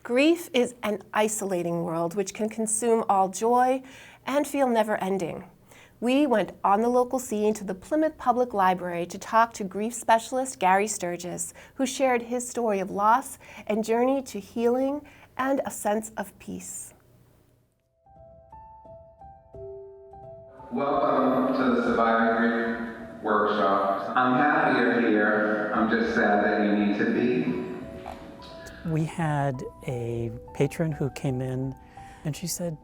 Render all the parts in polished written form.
Grief is an isolating world which can consume all joy and feel never-ending. We went on the local scene to the Plymouth Public Library to talk to grief specialist Gary Sturgis, who shared his story of loss and journey to healing and a sense of peace. Welcome to the Surviving Grief workshop. I'm happy you're here. I'm just sad that you need to be. We had a patron who came in and she said,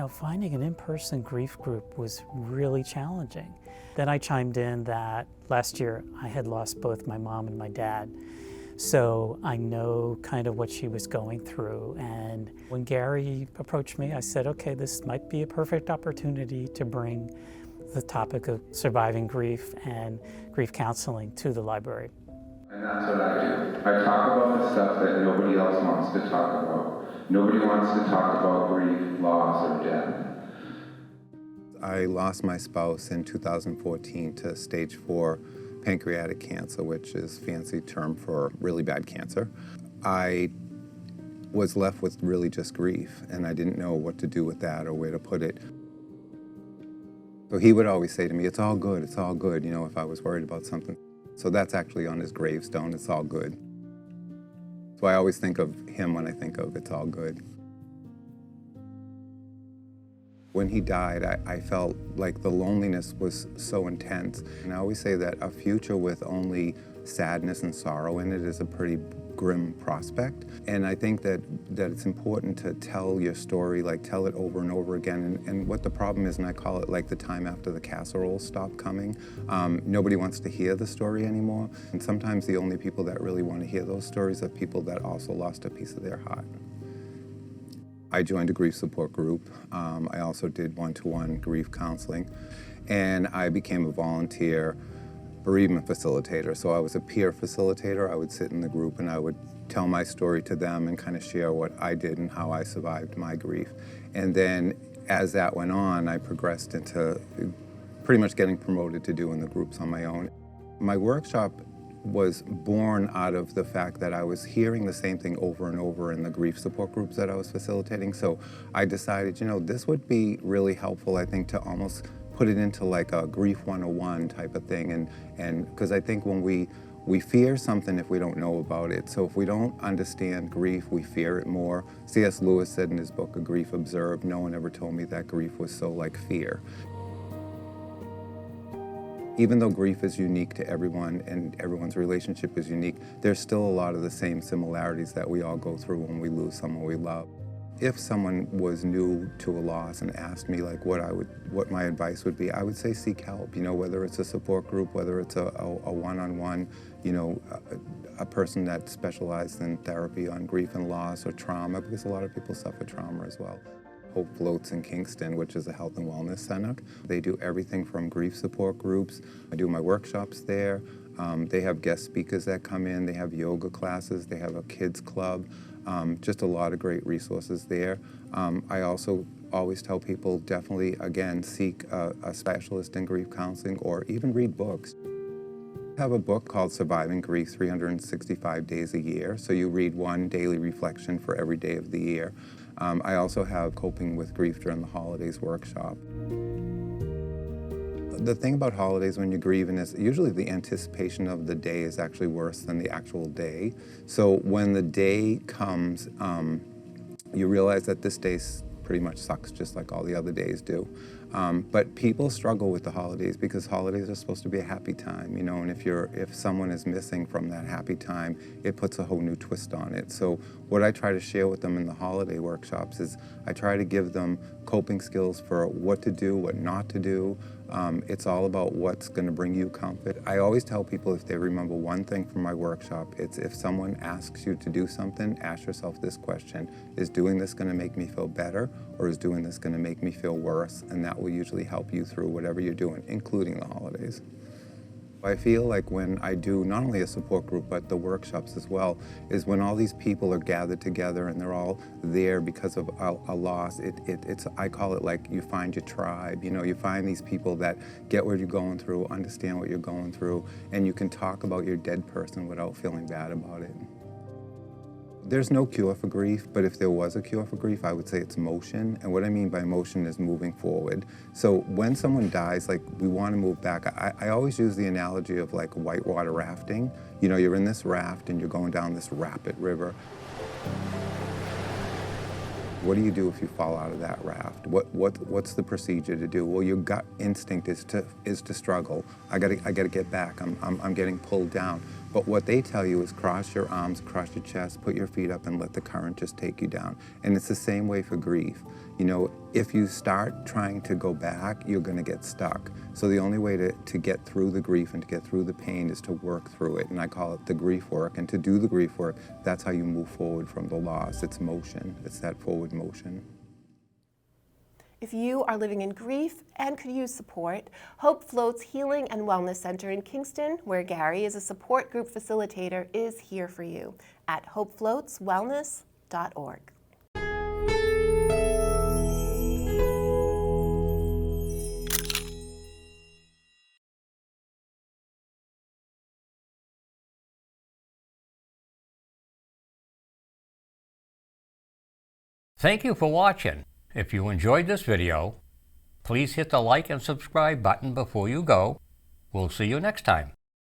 finding an in-person grief group was really challenging. Then I chimed in that last year I had lost both my mom and my dad. So I know kind of what she was going through. And when Gary approached me, I said, okay, this might be a perfect opportunity to bring the topic of surviving grief and grief counseling to the library. And that's what I do. I talk about the stuff that nobody else wants to talk about. Nobody wants to talk about grief, loss, or death. I lost my spouse in 2014 to stage 4 pancreatic cancer, which is a fancy term for really bad cancer. I was left with really just grief, and I didn't know what to do with that or where to put it. So he would always say to me, it's all good, if I was worried about something. So that's actually on his gravestone, it's all good. So I always think of him when I think of it's all good. When he died, I felt like the loneliness was so intense. And I always say that a future with only sadness and sorrow in it is a pretty grim prospect. And I think that it's important to tell your story, tell it over and over again. And what the problem is, and I call it like the time after the casserole stopped coming. Nobody wants to hear the story anymore. And sometimes the only people that really want to hear those stories are people that also lost a piece of their heart. I joined a grief support group. I also did one-to-one grief counseling. And I became a volunteer bereavement facilitator. So I was a peer facilitator. I would sit in the group and I would tell my story to them and kind of share what I did and how I survived my grief. And then as that went on, I progressed into pretty much getting promoted to doing the groups on my own. My workshop was born out of the fact that I was hearing the same thing over and over in the grief support groups that I was facilitating. So I decided, this would be really helpful, I think, to almost put it into like a grief 101 type of thing. And because I think when we fear something if we don't know about it. So if we don't understand grief, we fear it more. C.S. Lewis said in his book, A Grief Observed, no one ever told me that grief was so like fear. Even though grief is unique to everyone and everyone's relationship is unique, there's still a lot of the same similarities that we all go through when we lose someone we love. If someone was new to a loss and asked me what my advice would be, I would say seek help. Whether it's a support group, whether it's a one-on-one, a person that specializes in therapy on grief and loss or trauma, because a lot of people suffer trauma as well. Hope Floats in Kingston, which is a health and wellness center. They do everything from grief support groups. I do my workshops there. They have guest speakers that come in. They have yoga classes. They have a kids club. Just a lot of great resources there. I also always tell people definitely, again, seek a specialist in grief counseling or even read books. I have a book called Surviving Grief 365 Days a Year. So you read one daily reflection for every day of the year. I also have Coping with Grief During the Holidays workshop. The thing about holidays when you're grieving is usually the anticipation of the day is actually worse than the actual day. So when the day comes, you realize that this day pretty much sucks just like all the other days do. But people struggle with the holidays because holidays are supposed to be a happy time, and if someone is missing from that happy time, it puts a whole new twist on it. So what I try to share with them in the holiday workshops is I try to give them coping skills for what to do, what not to do. It's all about what's going to bring you comfort. I always tell people if they remember one thing from my workshop, it's if someone asks you to do something, ask yourself this question: is doing this going to make me feel better, or is doing this going to make me feel worse? And that will usually help you through whatever you're doing, including the holidays. I feel like when I do not only a support group, but the workshops as well, is when all these people are gathered together and they're all there because of a loss, I call it like you find your tribe. You find these people that get what you're going through, understand what you're going through, and you can talk about your dead person without feeling bad about it. There's no cure for grief, but if there was a cure for grief, I would say it's motion. And what I mean by motion is moving forward. So when someone dies, like we want to move back. I always use the analogy of like whitewater rafting. You know, you're in this raft and you're going down this rapid river. What do you do if you fall out of that raft? What's the procedure to do? Well, your gut instinct is to struggle. I gotta get back. I'm getting pulled down. But what they tell you is cross your arms, cross your chest, put your feet up, and let the current just take you down. And it's the same way for grief. You know, if you start trying to go back, you're gonna get stuck. So the only way to get through the grief and to get through the pain is to work through it. And I call it the grief work. And to do the grief work, that's how you move forward from the loss. It's motion. It's that forward motion. If you are living in grief and could use support, Hope Floats Healing and Wellness Center in Kingston, where Gary is a support group facilitator, is here for you at hopefloatswellness.org. Thank you for watching. If you enjoyed this video, please hit the like and subscribe button before you go. We'll see you next time.